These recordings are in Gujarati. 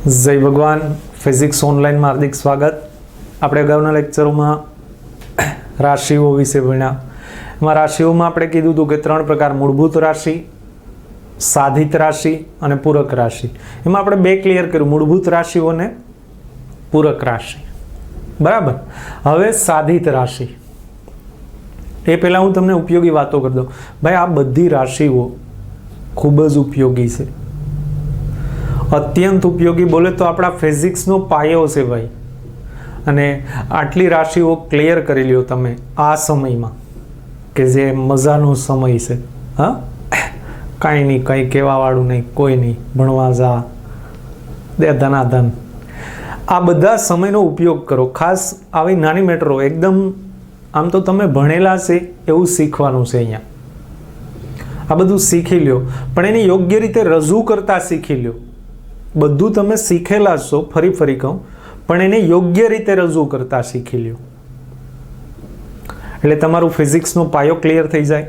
જય ભગવાન ફિઝિક્સ ઓનલાઈનમાં હાર્દિક સ્વાગત. આપણે અગાઉના લેક્ચરોમાં રાશિઓ વિશે ભણ્યા. એમાં રાશિઓમાં આપણે કીધું હતું કે ત્રણ પ્રકાર: મૂળભૂત રાશિ, સાધિત રાશિ અને પૂરક રાશિ. એમાં આપણે બે ક્લિયર કર્યું, મૂળભૂત રાશિઓ અને પૂરક રાશિ. બરાબર. હવે સાધિત રાશિ, એ પહેલાં હું તમને ઉપયોગી વાતો કરી દઉં. ભાઈ, આ બધી રાશિઓ ખૂબ જ ઉપયોગી છે, અત્યંત ઉપયોગી. બોલે તો આપણા ફિઝિક્સનો પાયો છે ભાઈ. અને આટલી રાશિઓ ક્લિયર કરી લ્યો તમે આ સમયમાં, કે જે મજાનો સમય છે. હા, કાંઈ નહીં, કંઈ કહેવાવાળું નહીં, કોઈ નહીં, ભણવા જા, દે ધનાધન. આ બધા સમયનો ઉપયોગ કરો. ખાસ આવી નાની મેટરો એકદમ, આમ તો તમે ભણેલા છે એવું શીખવાનું છે અહીંયા. આ બધું શીખી લ્યો, પણ એને યોગ્ય રીતે રજૂ કરતા શીખી લ્યો. બધું તમે શીખેલા છો, ફરી કહું, પણ એને યોગ્ય રીતે રજૂ કરતા શીખી લ્યો, એટલે તમારું ફિઝિક્સનો પાયો ક્લિયર થઈ જાય.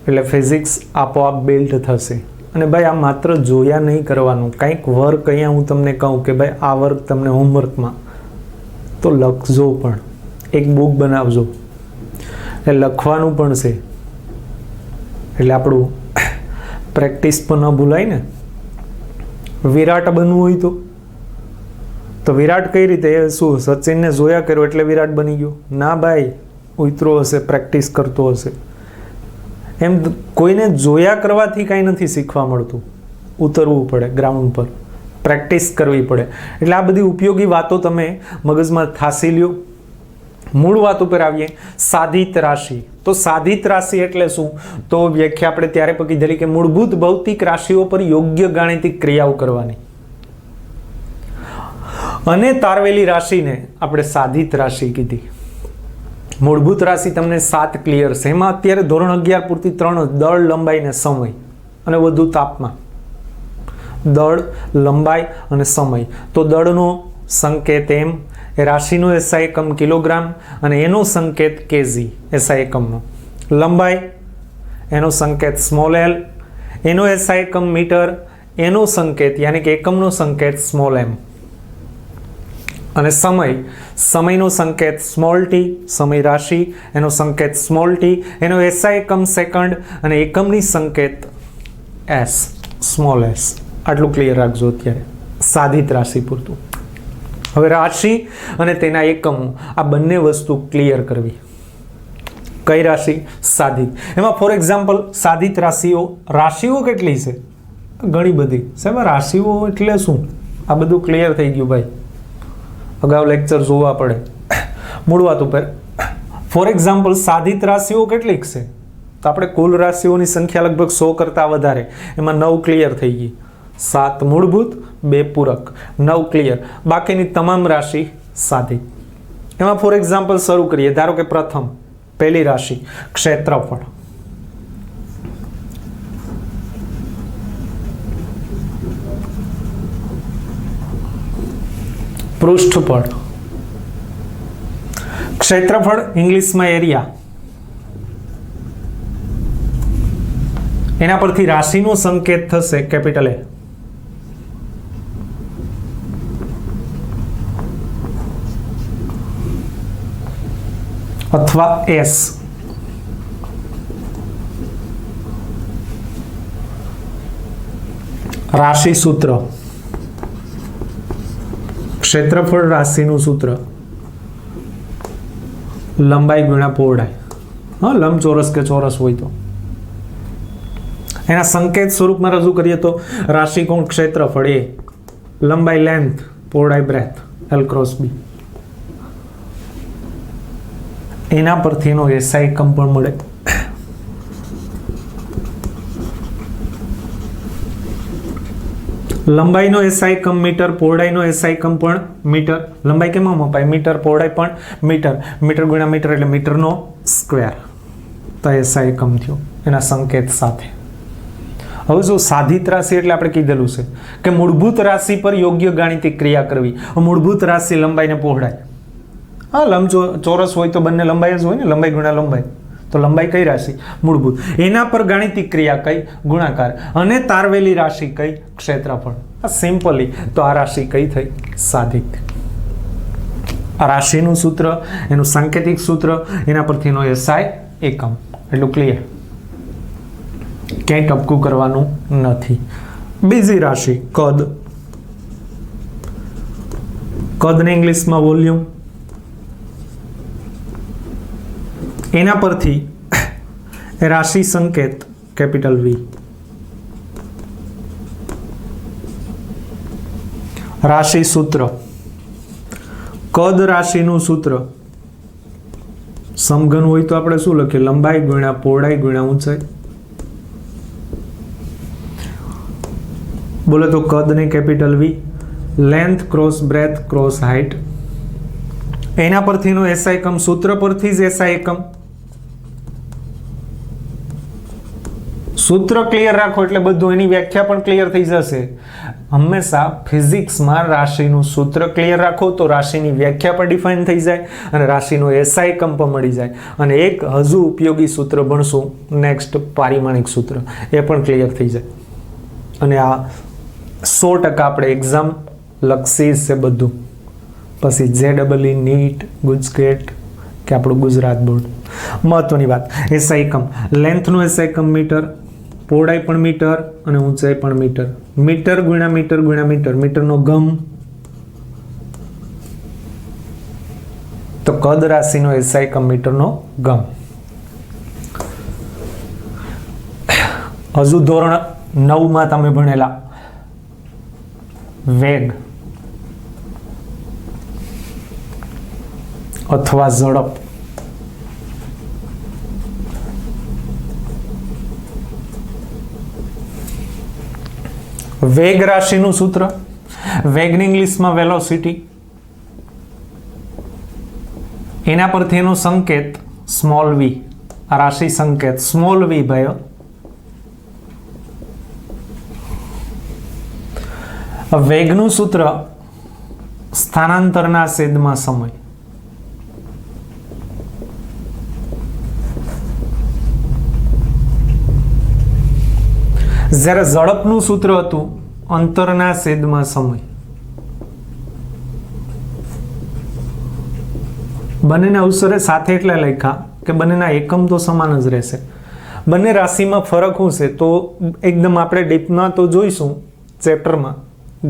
એટલે ફિઝિક્સ આપોઆપ બિલ્ડ થશે. અને ભાઈ, આ માત્ર જોયા નહીં કરવાનું. કંઈક વર્ક અહીંયા હું તમને કહું કે ભાઈ આ વર્ક તમને હોમવર્કમાં તો લખજો, પણ એક બુક બનાવજો, એટલે લખવાનું પણ છે, એટલે આપણું પ્રેક્ટિસ પણ ન ભૂલાય ને. વિરાટ બનવું હોય તો વિરાટ કઈ રીતે? શું સચિનને જોયા કર્યો એટલે વિરાટ બની ગયો? ના ભાઈ, ઉતરો હશે, પ્રેક્ટિસ કરતો હશે. એમ કોઈને જોયા કરવાથી કાંઈ નથી શીખવા મળતું. ઉતરવું પડે ગ્રાઉન્ડ પર, પ્રેક્ટિસ કરવી પડે. એટલે આ બધી ઉપયોગી વાતો તમે મગજમાં થાસી લ્યો. મૂળ વાત ઉપર આવીએ, સાધિત રાશિ. તો સાધિત રાશિ એટલે શું? તો વ્યાખ્યા આપણે ત્યારે પકી દીધી કે મૂળભૂત ભૌતિક રાશિઓ પર યોગ્ય ગાણિતિક ક્રિયાઓ કરવાની. અને તારવેલી રાશિને આપણે સાધિત રાશિ કીધી. મૂળભૂત રાશિ તમને 7 ક્લિયર છે. એમાં અત્યારે ધોરણ 11 પૂરતી 3: દળ, લંબાઈ ને સમય, અને વધુ તાપમાન. દળ, લંબાઈ અને સમય. તો દળનો સંકેત એમ, એ રાશિનો એસઆઈ એકમ કિલોગ્રામ, અને એનો સંકેત કેજી એસઆઈ એકમનો. લંબાઈ, એનો સંકેત સ્મોલ એલ, એનો એસઆઈ એકમ મીટર, એનો સંકેત યાની કે એકમનો સંકેત સ્મોલ એમ. અને સમય, સમયનો સંકેત સ્મોલ ટી, સમય રાશિ, એનો સંકેત સ્મોલ ટી, એનો એસઆઈ એકમ સેકન્ડ, અને એકમની સંકેત એસ, સ્મોલ એસ. આટલું ક્લિયર રાખજો અત્યારે સાધિત રાશિ પૂરતું. હવે રાશિ અને તેના એકમો, આ બંને વસ્તુ ક્લિયર કરવી. કઈ રાશિ? સાધિત. એમાં ફોર એક્ઝામ્પલ સાધિત રાશિઓ કેટલી છે? ઘણી બધી. સાહેબ, રાશિઓ એટલે શું? આ બધું ક્લિયર થઈ ગયું ભાઈ, અગાઉ લેક્ચર જોવા પડે. મૂળ વાત ઉપર ફોર એક્ઝામ્પલ સાધિત રાશિઓ કેટલીક છે? તો આપણે કુલ રાશિઓની સંખ્યા લગભગ 100 કરતાં વધારે. એમાં 9 ક્લિયર થઈ ગઈ. 7 મૂળભૂત, 2 પૂરક, 9 ક્લિયર. બાકીની તમામ રાશિ સાધિત. એમાં ફોર એક્ઝામ્પલ શરૂ કરીએ. ધારો કે પ્રથમ, પહેલી રાશિ ક્ષેત્રફળ. પૃષ્ઠફળ. ક્ષેત્રફળ ઇંગ્લિશમાં એરિયા. એના પરથી રાશિનો સંકેત થશે કેપિટલ એ. અથવા એસ. રાશિ સૂત્ર, ક્ષેત્રફળ રાશિનું સૂત્ર લંબાઈ ગુણ્યા પહોળાઈ. હા, લંબચોરસ કે ચોરસ હોય તો એના સંકેત સ્વરૂપમાં રજૂ કરીએ તો રાશિકોણ ક્ષેત્રફળ એ, લંબાઈ લેન્થ, પહોળાઈ બ્રેથ, એલ ક્રોસ બી. એના પરથી એનો એસઆઈ એકમ પણ મળે. લંબાઈનો એસઆઈ એકમ મીટર, પહોળાઈનો એસઆઈ એકમ પણ મીટર. લંબાઈ કેમાં મપાય? મીટર. પહોળાઈ પણ મીટર. મીટર ગુણ્યા મીટર એટલે મીટરનો સ્ક્વેર. તો એસઆઈ એકમ થયો એના સંકેત સાથે. હવે જો સાધિત રાશિ એટલે આપણે કીધેલું છે કે મૂળભૂત રાશિ પર યોગ્ય ગાણિતિક ક્રિયા કરવી. મૂળભૂત રાશિ લંબાઈ ને પહોળાઈ. હા, લંબચોરસ હોય તો બંને લંબાઈ જ હોય ને, લંબાઈ ગુણ્યા લંબાઈ. તો લંબાઈ કઈ રાશિ? મૂળભૂત. એના પર ગાણિતિક ક્રિયા કઈ? ગુણાકાર. અને તારવેલી રાશિ કઈ? ક્ષેત્રફળ. સિમ્પલી તો આ રાશિ કઈ થઈ? સાધિત. આ રાશિનું સૂત્ર, એનું સાંકેતિક સૂત્ર, એના પરથી એનો એસઆઈ એકમ. એટલું ક્લિયર, ક્યાંય ટપકું કરવાનું નથી. બીજી રાશિ કદ. કદને ઇંગ્લિશમાં વોલ્યુમ. એના પરથી રાશિ સંકેત કેપિટલ વી. રાશિ સૂત્ર. કદ રાશિનું સૂત્ર સમઘન હોય તો આપણે શું લખીએ? લંબાઈ ગુણ્યા પહોળાઈ ગુણ્યા ઊંચાઈ. બોલે તો કદને capital V, length cross breadth cross height. એના પરથીનો એસઆઈ એકમ, સૂત્ર પરથી જ એસઆઈ એકમ. સૂત્ર ક્લિયર રાખો એટલે બધું, એની વ્યાખ્યા પણ ક્લિયર થઈ જશે. હંમેશા ફિઝિક્સમાં રાશિનું સૂત્ર ક્લિયર રાખો તો રાશિની વ્યાખ્યા પણ ડિફાઇન થઈ જાય અને રાશિનો એસઆઈ એકમ પણ મળી જાય. અને એક હજુ ઉપયોગી સૂત્ર ભણશું નેક્સ્ટ, પારિમાણિક સૂત્ર, એ પણ ક્લિયર થઈ જાય. અને આ 100% આપણે એક્ઝામ લક્ષી છે બધું. પછી JEE, નીટ, ગુજકેટ કે આપણું ગુજરાત બોર્ડ. મહત્વની વાત, એસઆઈ એકમ, લેન્થનું એસઆઈ એકમ મીટર, પહોળાઈ પણ મીટર અને ઊંચાઈ પણ મીટર. મીટર ગુણ્યા મીટર ગુણ્યા મીટર, મીટરનો ગમ. તો કદ રાશિનો એસઆઈ એકમ મીટરનો ગમ. હજુ ધોરણ 9 માં તમે ભણેલા વેગ અથવા ઝડપ. વેગ રાશિનું સૂત્ર, વેગની ઇંગ્લિશમાં વેલોસિટી. એના પરથી એનો સંકેત સ્મોલ વી. આ રાશિ સંકેત સ્મોલ વી ભાઈઓ. વેગનું સૂત્ર સ્થાનાંતરના છેદમાં સમય. જ્યારે ઝડપનું સૂત્ર હતું અંતરના છેદમાં સમય. બંનેના અવસરે સાથે એટલે લખ્યા કે બંનેના એકમ તો સમાન જ રહેશે. બંને રાશિમાં ફરક શું છે તો એકદમ આપણે ડીપમાં તો જોઈશું ચેપ્ટરમાં.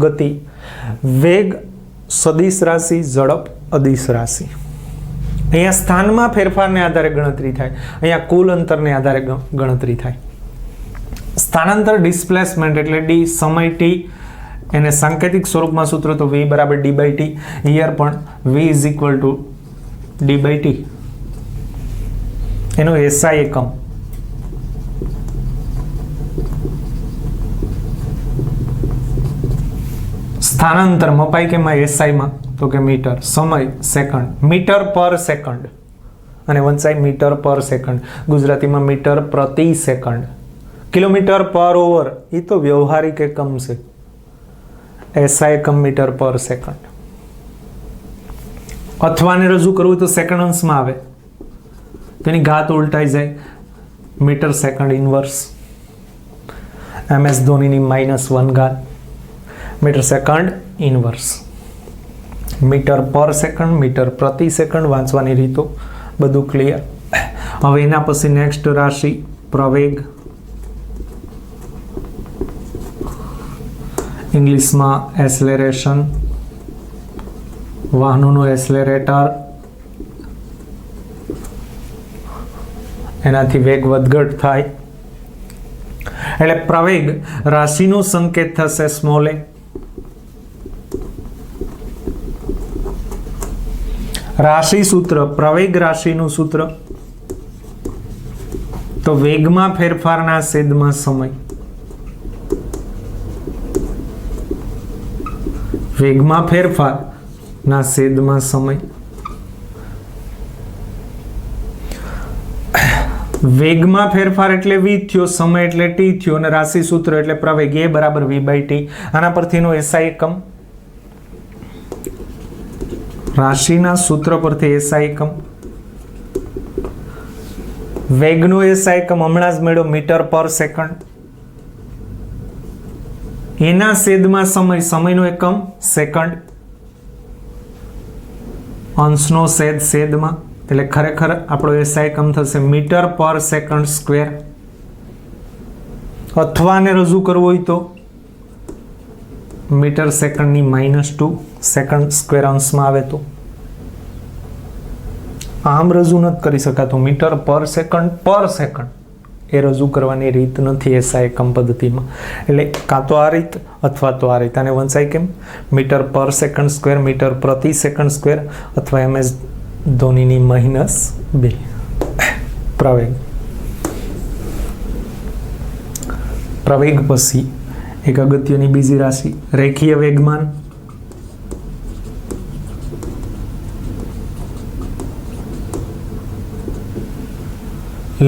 ગતિ, વેગ સદિશ રાશિ, ઝડપ અદિશ રાશિ. અહીંયા સ્થાનમાં ફેરફારને આધારે ગણતરી થાય, અહીંયા કુલ અંતરને આધારે ગણતરી થાય. સ્થાનાંતર ડિસ્પ્લેસમેન્ટ એટલે ડી, સમય ટી, એને સાંકેતિક સ્વરૂપમાં સૂત્ર તો v બરાબર d બાય t. હિયર પણ v is equal to d by t. એનો એસઆઈ એકમ. સ્થાનાંતર મપાય કેમાં? એસઆઈમાં. તો કે મીટર. સમય સેકન્ડ, મીટર પર સેકન્ડ. અને વંચાય મીટર પર સેકન્ડ. ગુજરાતીમાં મીટર પ્રતિ સેકન્ડ. કિલોમીટર પર ઓવર એ તો વ્યવહારિક એકમ છે. એસઆઈ એકમ મીટર પર સેકન્ડ. અથવાને રજૂ કરવું તો સેકન્ડ અંશમાં આવે, તેની ઘાત ઉલટાઈ જાય. Metre second inverse. MS ધોનીની -1 ઘાત. Metre second inverse. મીટર પર સેકન્ડ, મીટર પ્રતિ સેકન્ડ. વાંચવાની રીતો બધું ક્લિયર. હવે એના પછી નેક્સ્ટ રાશિ પ્રવેગ. ઇંગ્લિશમાં એસલેરેશન. વાહનોનું એસલેરેટર. એનાથી વેગ વધઘટ થાય એટલે પ્રવેગ રાશિનો સંકેત થશે સ્મોલ એ. રાશિ સૂત્ર, પ્રવેગ રાશિનું સૂત્ર તો વેગમાં ફેરફારના છેદમાં સમય. વેગમાં ફેરફારના છેદમાં સમય. વેગમાં ફેરફાર એટલે v થયો, સમય એટલે t થયો અને રાશિ સૂત્ર એટલે પ્રવેગ a બરાબર v બાય t. આના પરથીનો એસઆઈ એકમ, રાશિના સૂત્ર પરથી એસઆઈ એકમ. વેગનો એસઆઈ એકમ હમણાં જ મેળવ્યો મીટર પર સેકન્ડ. એના છેદમાં સમય, સમયનો એકમ સેકન્ડ, અંશનો છેદ છેદમાં, એટલે ખરેખર આપણો એસઆઈ એકમ થશે મીટર પર સેકન્ડ સ્ક્વેર. અથવા ને રજૂ કરવું હોય તો મીટર સેકન્ડની -2 સેકન્ડ સ્ક્વેર અંશમાં આવે તો. આમ રજૂ નથી કરી શકાતું. મીટર પર સેકન્ડ એ રજૂ કરવાની રીત નથી એસઆઈ એકમ પદ્ધતિમાં. એટલે કાં તો આ રીત અથવા તો આ રીત. આને વંચાય કેમ? મીટર પર સેકન્ડ સ્ક્વેર, મીટર પ્રતિ સેકન્ડ સ્ક્વેર, અથવા MS ધોનીની -2 પ્રવેગ. પ્રવેગ પછી એક અગત્યની બીજી રાશિ રેખીય વેગમાન.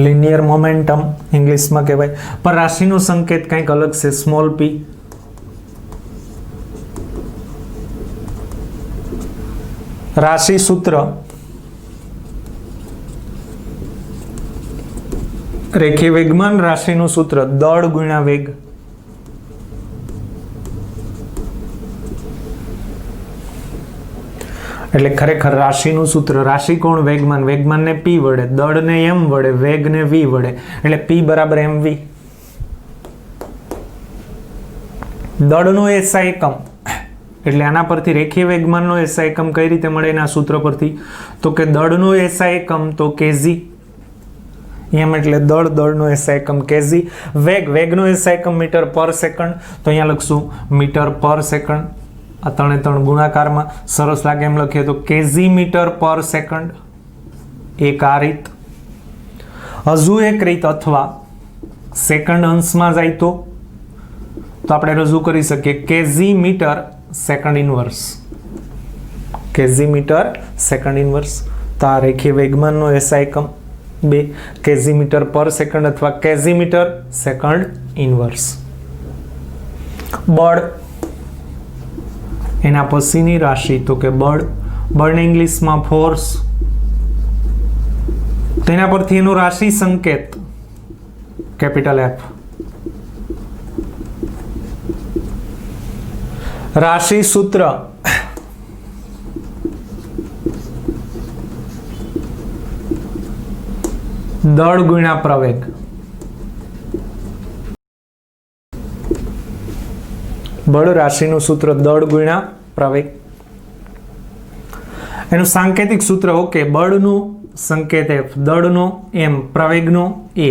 લિનિયર મોમેન્ટમ ઇંગ્લિશમાં કહેવાય, પણ રાશિનો સંકેત કંઈક અલગ છે, સ્મોલ p. રાશિ સૂત્ર રેખીય વેગમાન રાશિનું સૂત્ર દળ ગુણ્યા વેગ. એટલે ખરેખર રાશિનું સૂત્ર, રાશિ કોણ? વેગમાન. વેગમાનને p વડે, દળને m વડે, વેગને v વડે, એટલે p બરાબર mv. દળનો એસઆઈ એકમ એટલે આના પરથી રેખીય વેગમાનનો એસઆઈ એકમ કઈ રીતે મળે એના સૂત્ર પરથી? તો કે દળનો એસઆઈ એકમ તો kg. એમ એટલે દળ, દળનો એસઆઈ એકમ kg. વેગનો એસઆઈ એકમ મીટર પર સેકન્ડ, તો અહીંયા લખશું મીટર પર સેકન્ડ. આ 3 ગુણાકારમાં સરસ લાગે એમ લખીએ તો kg મીટર પર સેકન્ડ. એક આ રીત. હજુ એક રીત, અથવા સેકન્ડ અંશમાં જાય તો આપણે રજૂ કરી શકીએ kg metre second inverse. kg metre second inverse. તો આ રેખીય વેગમાનનો એસઆઈ એકમ 2 kg મીટર પર સેકન્ડ અથવા kg મીટર સેકન્ડ ઇનવર્સ. બળ એના પછીની રાશિ તો કે બળને ઇંગ્લિશમાં ફોર્સ. તેના પરથી એનો રાશિ સંકેત કેપિટલ F. રાશિ સૂત્ર દળ ગુણ્યા પ્રવેગ. બળ રાશિનું સૂત્ર દળ ગુણ્યા પ્રવેગ. એનું સાંકેતિક સૂત્ર ઓકે. બળનું સંકેત F, દળનો M, પ્રવેગનો A,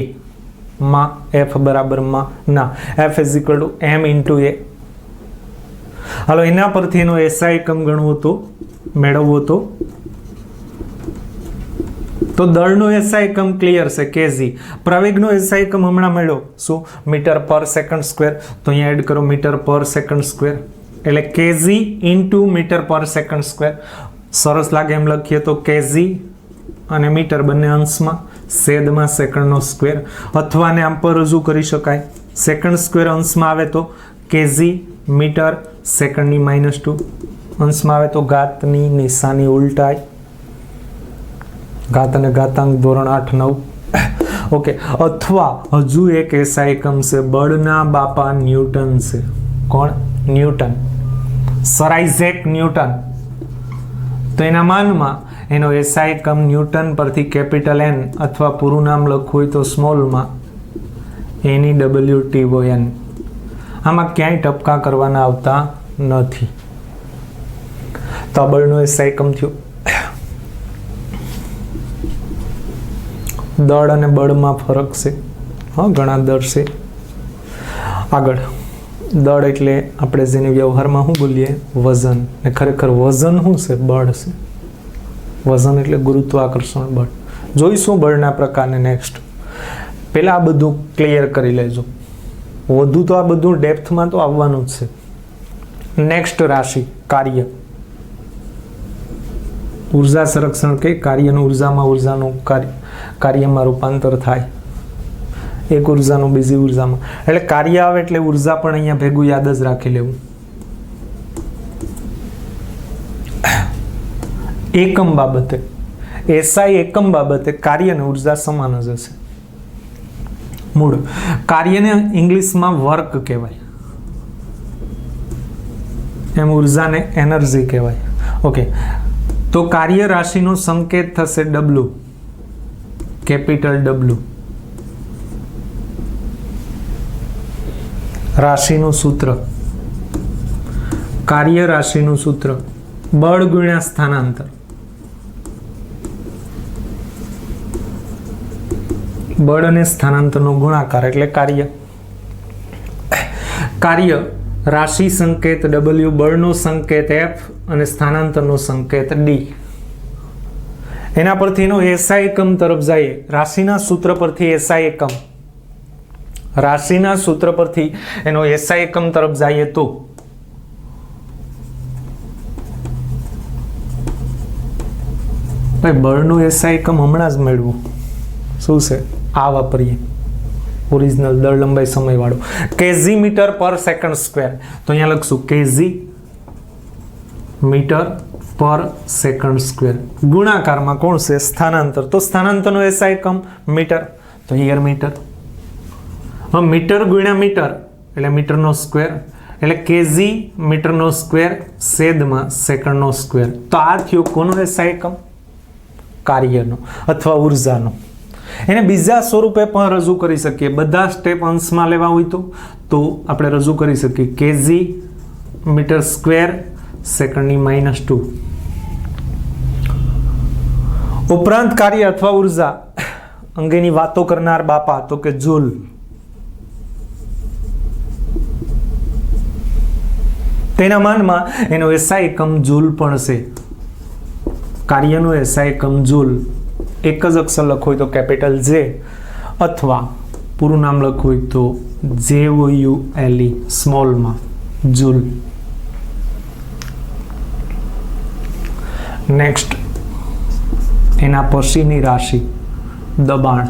માં F બરાબર માં ના, F = m × A. હાલો એના પરથી એનો એસઆઈ એકમ ગણવો તો મેળવવો તો દળનો એસઆઈ એકમ ક્લિયર છે kg. પ્રવેગનો એસઆઈ એકમ હમણાં મેળવો શું? મીટર પર સેકન્ડ સ્ક્વેર. તો અહીંયા એડ કરો મીટર પર સેકન્ડ સ્ક્વેર, એટલે kg × મીટર પર સેકન્ડ સ્ક્વેર. સરસ લાગે એમ લખીએ તો kg અને મીટર બંને અંશમાં, છેદમાં સેકન્ડનો સ્ક્વેર. અથવા ને આમ પર રજૂ કરી શકાય, સેકન્ડ સ્ક્વેર અંશમાં આવે તો kg મીટર સેકન્ડની -2, અંશમાં આવે તો ઘાતની નિશાની ઉલટાય. ઘાત અને ઘાતાંક ધોરણ 8-9 ઓકે. અથવા હજુ એક એસઆઈ એકમ છે, બળના બાપા ન્યૂટન છે. કોણ? Newton, sir Isaac newton. તો એના માનમાં એનો એસઆઈ એકમ ન્યૂટન પરથી કેપિટલ N, અથવા પૂરું નામ લખવું હોય તો સ્મોલમાં NEWTON. આમાં ક્યાંય ટપકા કરવાના આવતા નથી. તો બળનો એસઆઈ એકમ થયો. દળ અને બળમાં ફરક છે, હા ઘણા દળ છે. આગળ દળ એટલે આપણે જેને વ્યવહારમાં શું બોલીએ વજન, ને ખરેખર વજન શું છે? બળ છે. વજન એટલે ગુરુત્વાકર્ષણ બળ. જોઈશું બળના પ્રકારને નેક્સ્ટ. પહેલા આ બધું ક્લિયર કરી લેજો, વધુ તો આ બધું ડેપ્થમાં તો આવવાનું જ છે. નેક્સ્ટ રાશિ કાર્ય. ઉર્જા સંરક્ષણ કે કાર્યનું ઉર્જામાં, ઉર્જાનું કાર્યમાં રૂપાંતર થાય, એક ઉર્જાનું બીજી ઉર્જામાં. એટલે કાર્ય આવે એટલે ઉર્જા પણ અહીંયા ભેગું યાદ જ રાખી લેવું. એકમ બાબતે, એસઆઈ એકમ બાબતે કાર્ય અને ઉર્જા સમાન જ હશે. મૂળ કાર્યને ઇંગ્લિશમાં વર્ક કહેવાય. એમ ઉર્જાને એનર્જી કહેવાય. ઓકે, તો કાર્ય રાશિનો સંકેત થશે ડબલ્યુ, કેપિટલ ડબલ્યુ. રાશિનું સૂત્ર, કાર્ય રાશિનું સૂત્ર બળ ગુણ્યા સ્થાનાંતર. બળ અને સ્થાનાંતરનો ગુણાકાર એટલે કાર્ય. કાર્ય રાશિ સંકેત W, બળનો સંકેત F અને સ્થાનાંતરનો સંકેત D. એના પરથી એનો SI એકમ તરફ જઈએ. રાશિના સૂત્ર પરથી SI એકમ, રાશિના સૂત્ર પરથી એનો SI એકમ તરફ જઈએ તો ભાઈ બળનો SI એકમ હમણાં જ મેળવું. શું છે? આ વાપરીએ, ઓરિજિનલ દળ લંબાઈ સમય વાળો. કેજી મીટર પર સેકન્ડ સ્ક્વેર. તો અહીંયા લખશું કેજી મીટર પર સેકન્ડ સ્ક્વેર. ગુણાકારમાં કોણ છે? સ્થાનાંતર. તો સ્થાનાંતરનો SI એકમ મીટર, તો હિયર મીટર. હવે મીટર ગુણ્યા મીટર એટલે મીટરનો સ્ક્વેર, એટલે કેજી મીટરનો સ્ક્વેર છેદમાં સેકન્ડનો સ્ક્વેર. તો આ થયો કોનો SI એકમ? કાર્યનો અથવા ઉર્જાનો. એને બીજા સ્વરૂપે પણ રજૂ કરી શકીએ. બધા સ્ટેપ અંશમાં લેવા હોય તો આપણે રજૂ કરી શકીએ કેજી મીટર સ્ક્વેર સેકન્ડની -2. ઉપરાંત કાર્ય અથવા ઉર્જા અંગેની વાતો કરનાર બાપા તો કે જૂલ. તેના માનમાં એનો SI એકમ જૂલ પણ છે. કાર્યનું SI એકમ જૂલ. એક જ અક્ષર લખવું હોય તો કેપિટલ J અથવા પૂરું નામ લખવું હોય તો JOULE સ્મોલમાં જૂલ. નેક્સ્ટ, એના પછીની રાશિ દબાણ.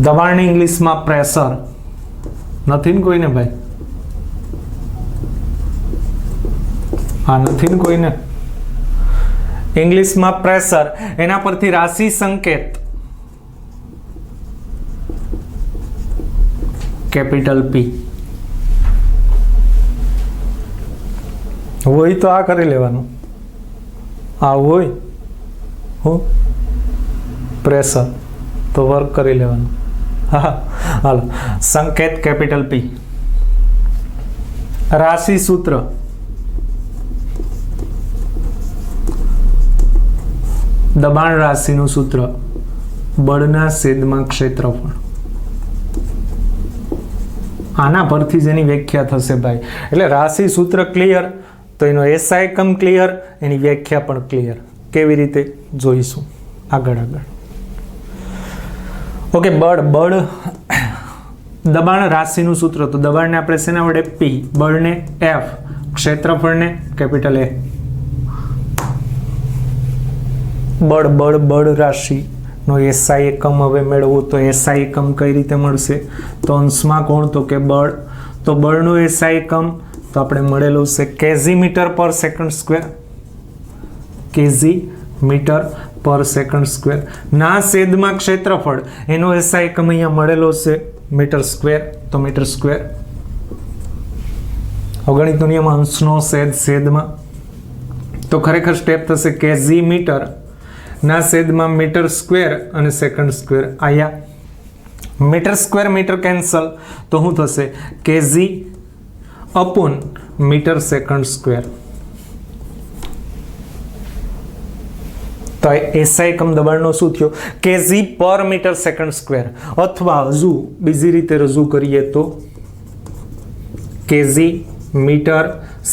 દબાણની ઇંગ્લિશમાં પ્રેશર નથી ને કોઈને ભાઈ? હા, નથી ને કોઈને? ઇંગ્લિશમાં પ્રેશર. એના પરથી રાશિ સંકેત કેપિટલ P. હોય તો આ કરી લેવાનું. આ હોય હું પ્રેશર તો વર્ક કરી લેવાનું. હા, હાલો. સંકેત કેપિટલ P. રાશિ સૂત્ર દબાણ રાશિનું સૂત્ર બળના છેદમાં ક્ષેત્રફળ. આના પરથી જ એની વ્યાખ્યા થશે ભાઈ. એટલે રાશિ સૂત્ર ક્લિયર તો એનો SI એકમ ક્લિયર, એની વ્યાખ્યા પણ ક્લિયર. કેવી રીતે જોઈશું આગળ. ઓકે, બળ દબાણ રાશિનું સૂત્ર. તો દબાણને આપણે શેના વડે? P, બળને F, ક્ષેત્રફળને કેપિટલ A. બળ રાશિનો SI એકમ હવે મેળવવું તો SI એકમ કઈ રીતે મળશે? તો અંશમાં કોણ? તો કે બળ. તો બળનો SI એકમ તો આપણે મળેલું છે કેજી મીટર પર સેકન્ડ સ્ક્વેર. કેજી મીટર પર સેકન્ડ સ્ક્વેર ના છેદમાં ક્ષેત્રફળ. એનો SI એકમ અહીંયા મળેલો છે મીટર સ્ક્વેર. તો મીટર સ્ક્વેર. ગણિતનો નિયમ અંશનો છેદમાં. તો ખરેખર સ્ટેપ થશે કેજી મીટર ના છેદમાં મીટર સ્ક્વેર અને સેકન્ડ સ્ક્વેર. આયા મીટર સ્ક્વેર મીટર કેન્સલ. તો શું થશે? KG upon metre second square. તો SI એકમ દબાણનો શું થયો? KG per metre second square. અથવા હજુ બીજી રીતે રજૂ કરીએ તો કેજી મીટર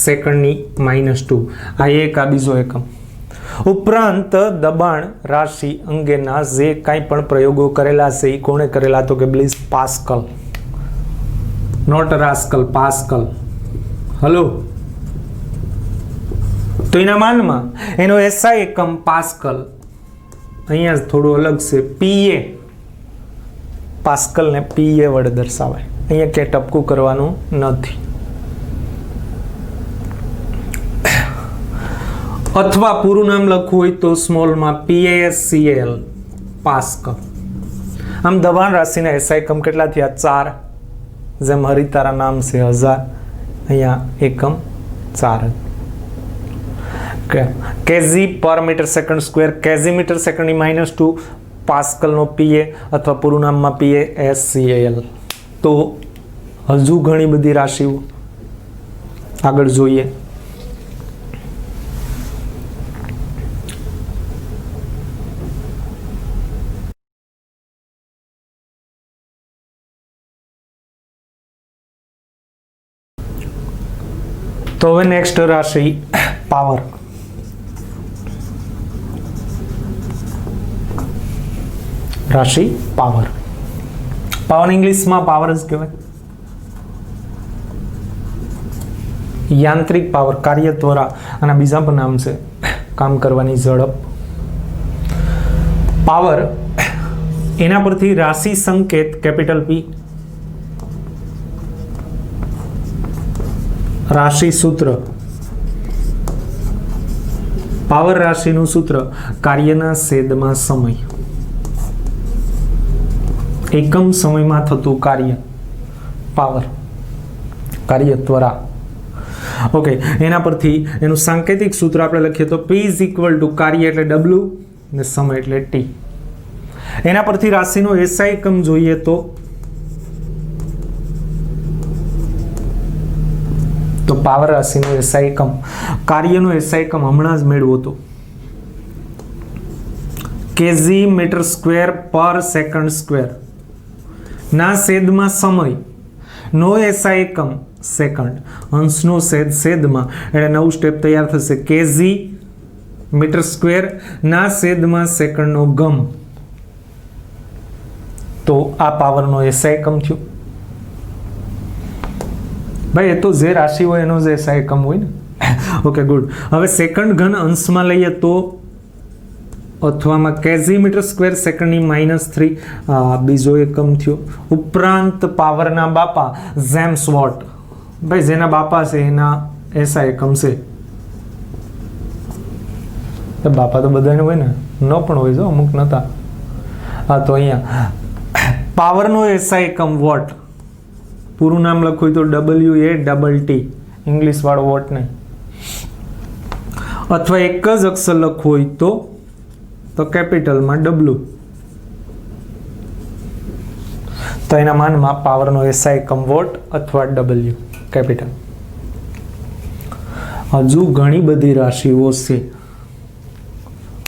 સેકન્ડની -2. આ એક, આ બીજો એકમ. ઉપરાંત દબાણ રાશિ અંગેના જે કાંઈ પણ પ્રયોગો કરેલા છે એ કોણે કરેલા? તો કે Blaise Pascal, not rascal, Pascal. Hello. તો એના માનમાં એનો SI એકમ પાસ્કલ. અહીંયા થોડું અલગ છે. PA, પાસ્કલને PA વડે દર્શાવાય. અહીંયા ક્યાંય ટપકું કરવાનું નથી. અથવા પૂરું નામ લખવું હોય તો સ્મોલમાં PASCAL, પાસ્કલ. આમ દબાણ રાશિના એસઆઈ એકમ કેટલા થયા? 4. જેમ હરિતારા નામ છે 1000, અહીંયા એકમ 4. KG per metre second square, KG metre સેકન્ડની -2 પાસ્કલનો પીએ અથવા પૂરું નામમાં PASCAL. તો હજુ ઘણી બધી રાશિઓ આગળ જોઈએ. તો હવે નેક્સ્ટ રાશિ પાવર. રાશિ પાવર. પાવર ઇંગ્લિશમાં પાવર જ કહેવાય. યાંત્રિક પાવર, કાર્ય ત્વરા, અને બીજા પણ નામ છે કામ કરવાની ઝડપ. પાવર એના પરથી રાશિ સંકેત કેપિટલ P, રાશિ સૂત્ર. પાવર રાશિનું સૂત્ર કાર્યના છેદમાં સમય. એકમ સમયમાં થતું કાર્ય પાવર, કાર્ય ત્વરા. ઓકે, એના પરથી એનું સાંકેતિક સૂત્ર આપણે લખીએ તો P = કાર્ય એટલે W ને સમય એટલે T. એના પરથી રાશિનો એસઆઈ એકમ જોઈએ તો પાવર રાશિનો એસઆઈ એકમ, કાર્યનો એસઆઈ એકમ હમણાં જ મેળવો તો કેજી મીટર સ્ક્વેર પર સેકન્ડ સ્ક્વેર ના છેદમાં સમય નો એસઆઈ એકમ સેકન્ડ, અંશનો છેદ છેદમાં એટલે નવું સ્ટેપ તૈયાર થશે. કેજી મીટર સ્ક્વેર ના છેદમાં સેકન્ડનો ઘમ. તો આ પાવરનો એસઆઈ એકમ થયું. ભાઈ એ તો જે રાશિ હોય એનો જે એસઆઈ એકમ હોય ને. Okay good. હવે સેકન્ડ ઘન અંશમાં લઈએ તો અથવામાં કેજી મીટર સ્ક્વેર સેકન્ડની -3 બીજો એકમ થયો. ઉપરાંત પાવરના બાપા જેમ્સ વોટ. ભાઈ જેના બાપા છે એના એસઆઈ એકમ છે. બાપા તો બધાને હોય ને, ન પણ હોય જો અમુક નતા. હા, તો અહીંયા પાવરનો એસઆઈ એકમ વોટ. પૂરું નામ લખવું તો WATT, ઇંગ્લિશ વાળો વોટ નહીં. અથવા એક જ અક્ષર લખવું હોય તો કેપિટલમાં W. તો એના માનમાં પાવરનો એસઆઈ એકમ વોટ અથવા W કેપિટલ. હજુ ઘણી બધી રાશિઓ છે,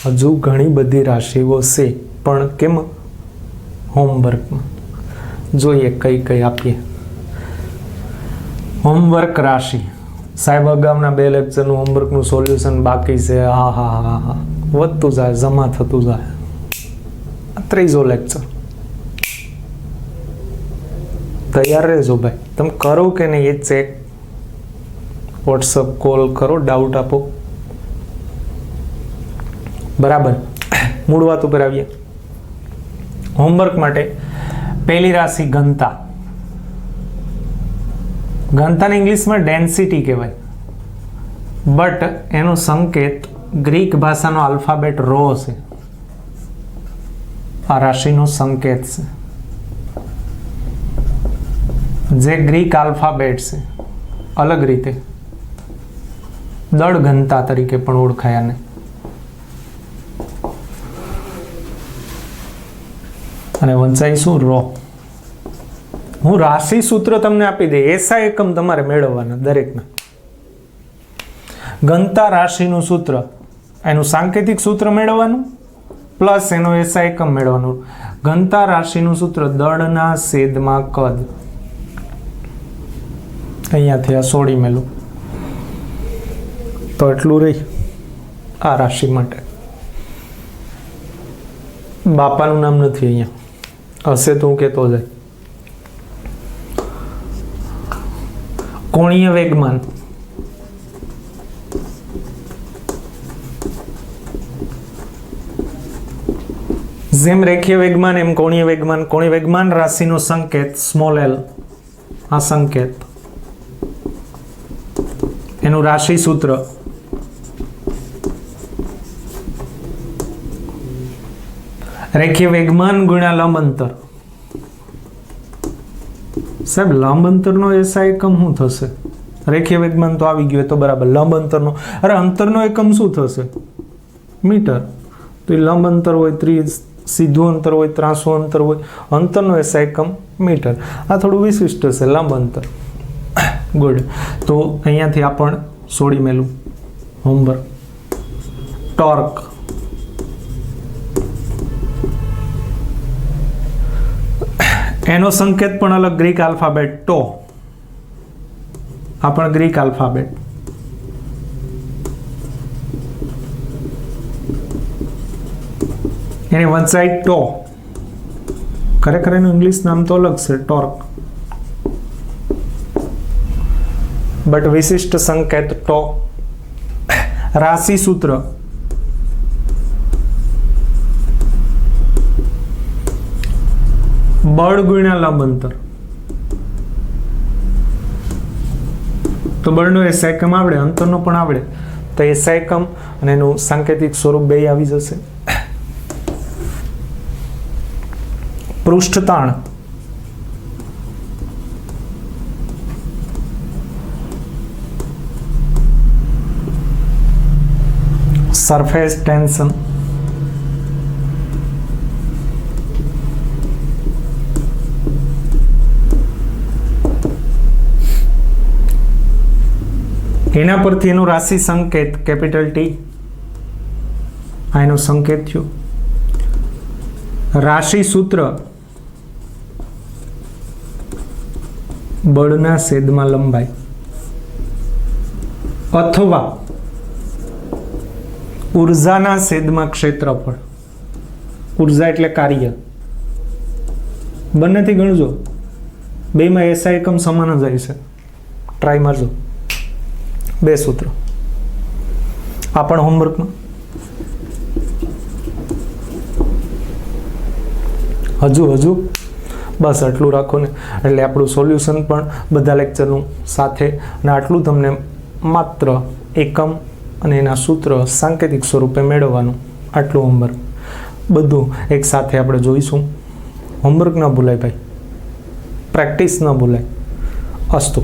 હજુ ઘણી બધી રાશિઓ છે, પણ કેમ હોમવર્કમાં જોઈએ કઈ કઈ આપીએ. હોમવર્ક રાશિ. સાહેબ અગાઉના 2 લેક્ચરનું હોમવર્કનું સોલ્યુશન બાકી છે. હા હા હા હા, વધતું જાય, જમા થતું જાય. 3જો લેક્ચર. તૈયાર રહેજો ભાઈ. તમે કરો કે નહીં એ ચેક. વોટ્સઅપ કોલ કરો, ડાઉટ આપો. બરાબર, મૂળ વાત ઉપર આવીએ. હોમવર્ક માટે પહેલી રાશિ ઘનતા. ઘનતાને ઇંગ્લિશમાં ડેન્સિટી કહેવાય, બટ એનો સંકેત ગ્રીક ભાષાનો આલ્ફાબેટ રો છે. આ રાશિનો સંકેત છે જે ગ્રીક આલ્ફાબેટ છે. અલગ રીતે દળ ઘનતા તરીકે પણ ઓળખાય. અને વંચાઈ શું? રો. હું રાશિ સૂત્ર તમને આપી દે, એસઆઈ એકમ તમારે મેળવવાના દરેકના. ઘનતા રાશિનું સૂત્ર, એનું સાંકેતિક સૂત્ર મેળવવાનું પ્લસ એનો એસઆઈ એકમ મેળવવાનું. ઘનતા રાશિનું સૂત્ર દળના છેદમાં કદ. અહીંયાથી આ સોડી મેલું તો એટલું રહી આ રાશિ માટે. બાપાનું નામ નથી અહીંયા, હશે તો હું કહેતો જાય. કોણીય વેગમાન. જેમ રેખીય વેગમાન એમ કોણીય વેગમાન. કોણીય વેગમાન રાશિનો સંકેત સ્મોલ l. આ સંકેત એનું રાશિ સૂત્ર રેખીય વેગમાન ગુણ્યા લંબ અંતર. સાહેબ લંબ અંતરનો એસઆઈ એકમ શું થશે? રેખીય વેગમાન તો આવી ગયું તો બરાબર. લંબ અંતરનો, અરે અંતરનો એકમ શું થશે? મીટર. તો એ લંબ અંતર હોય, સીધું અંતર હોય, ત્રાંસું અંતર હોય, અંતરનો એસઆઈ એકમ મીટર. આ થોડું વિશિષ્ટ છે, લંબ અંતર. ગુડ. તો અહીંયાથી આપણ છોડી મેલું હોમવર્ક. ટોર્ક, એનો સંકેત પણ અલગ, ગ્રીક આલ્ફાબેટ ટો. આ પણ ગ્રીક આલ્ફાબેટ. એની વન સાઈડ ટો. ખરેખર એનું ઇંગ્લિશ નામ તો અલગ છે, ટોર્ક, બટ વિશિષ્ટ સંકેત ટો. રાશિ સૂત્ર, બળ ગુણ્યા લંબ અંતર. તો બળનો એસઆઈ એકમ આવડે, અંતરનો પણ આવડે, તો એસઆઈ એકમ અને એનું સાંકેતિક સ્વરૂપ બે આવી જશે. પૃષ્ઠતાણ, સરફેસ ટેન્શન, એના પરથી એનું રાશિ સંકેત કેપિટલ ટી, આ એનો સંકેત થયો. રાશિ સૂત્ર, બળના છેદમાં લંબાઈ અથવા ઉર્જાના છેદમાં ક્ષેત્રફળ. ઉર્જા એટલે કાર્ય. બંનેથી ગણજો, બેમાં એસઆઈ એકમ સમાન જ આવી છે. ટ્રાય મારજો. બે સૂત્ર આ પણ હોમવર્કમાં. હજુ બસ આટલું રાખો ને, એટલે આપણું સોલ્યુશન પણ બધા લેક્ચરનું સાથે, અને આટલું તમને માત્ર એકમ અને એના સૂત્ર સાંકેતિક સ્વરૂપે મેળવવાનું. આટલું હોમવર્ક બધું એક સાથે આપણે જોઈશું. હોમવર્ક ન ભૂલાય ભાઈ, પ્રેક્ટિસ ન ભૂલાય. અસ્તુ.